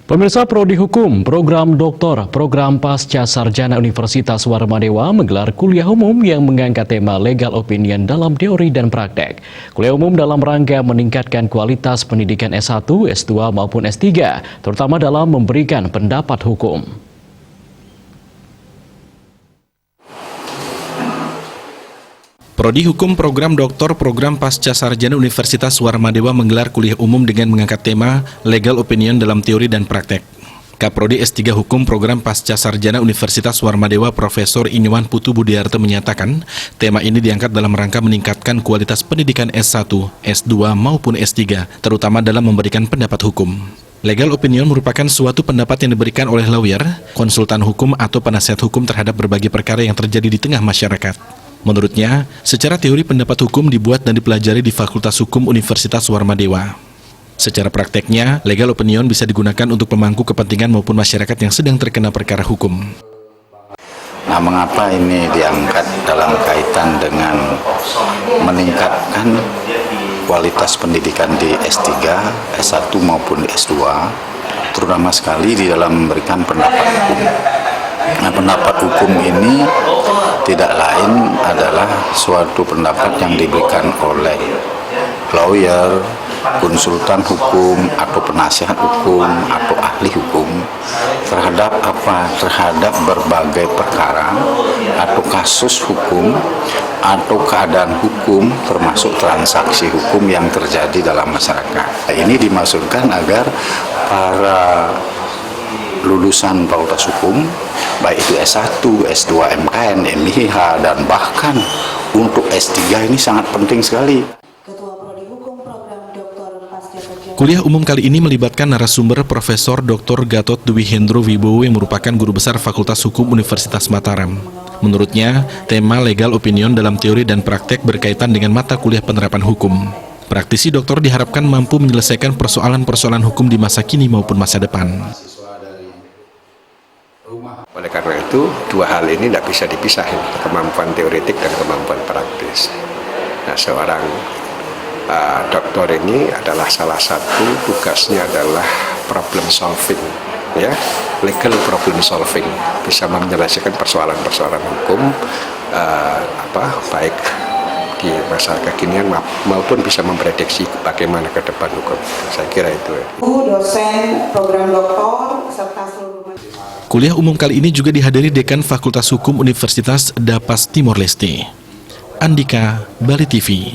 Pemirsa Prodi Hukum, Program Doktor, Program Pasca Sarjana Universitas Warmadewa menggelar kuliah umum yang mengangkat tema legal opinion dalam teori dan praktek. Kuliah umum dalam rangka meningkatkan kualitas pendidikan S1, S2 maupun S3, terutama dalam memberikan pendapat hukum. Prodi Hukum Program Doktor Program Pasca Sarjana Universitas Warmadewa menggelar kuliah umum dengan mengangkat tema Legal Opinion dalam Teori dan Praktek. Kaprodi S3 Hukum Program Pasca Sarjana Universitas Warmadewa Profesor Inyuman Putu Budiarto menyatakan, tema ini diangkat dalam rangka meningkatkan kualitas pendidikan S1, S2 maupun S3, terutama dalam memberikan pendapat hukum. Legal opinion merupakan suatu pendapat yang diberikan oleh lawyer, konsultan hukum atau penasihat hukum terhadap berbagai perkara yang terjadi di tengah masyarakat. Menurutnya, secara teori pendapat hukum dibuat dan dipelajari di Fakultas Hukum Universitas Warmadewa. Secara prakteknya, legal opinion bisa digunakan untuk pemangku kepentingan maupun masyarakat yang sedang terkena perkara hukum. Nah, mengapa ini diangkat dalam kaitan dengan meningkatkan kualitas pendidikan di S3, S1 maupun S2, terutama sekali di dalam memberikan pendapat hukum. Nah, pendapat hukum ini tidak lain adalah suatu pendapat yang diberikan oleh lawyer, konsultan hukum, atau penasihat hukum, atau ahli hukum terhadap terhadap berbagai perkara atau kasus hukum atau keadaan hukum termasuk transaksi hukum yang terjadi dalam masyarakat. Ini dimaksudkan agar para lulusan Fakultas Hukum, baik itu S1, S2, MKN, MIH, dan bahkan untuk S3 ini sangat penting sekali. Kuliah umum kali ini melibatkan narasumber Profesor Dr. Gatot Dwi Hendro Wibowo yang merupakan guru besar Fakultas Hukum Universitas Mataram. Menurutnya, tema legal opinion dalam teori dan praktek berkaitan dengan mata kuliah penerapan hukum. Praktisi doktor diharapkan mampu menyelesaikan persoalan-persoalan hukum di masa kini maupun masa depan. Oleh karena itu, dua hal ini tidak bisa dipisahin, kemampuan teoretik dan kemampuan praktis. Nah, seorang doktor ini adalah salah satu tugasnya adalah problem solving, ya, legal problem solving, bisa menyelesaikan persoalan-persoalan hukum, baik di masa kekinian maupun bisa memprediksi bagaimana ke depan hukum. Saya kira itu. Dosen program doktor serta seluruh. Kuliah umum kali ini juga dihadiri Dekan Fakultas Hukum Universitas Dapas Timor Leste. Andika, Bali TV.